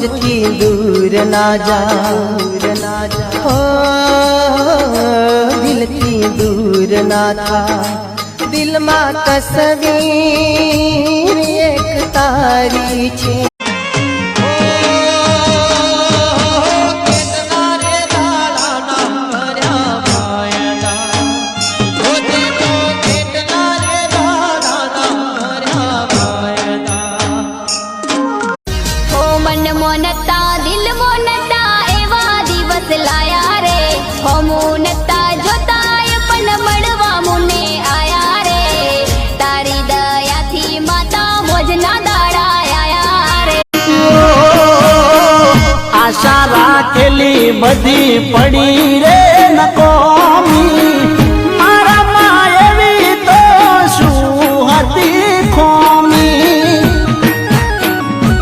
भूलती दूर ना जा हो दिलती दूर ना था दिल में तस्वीर एक तारी छे आशा राखेली बधी पड़ी रे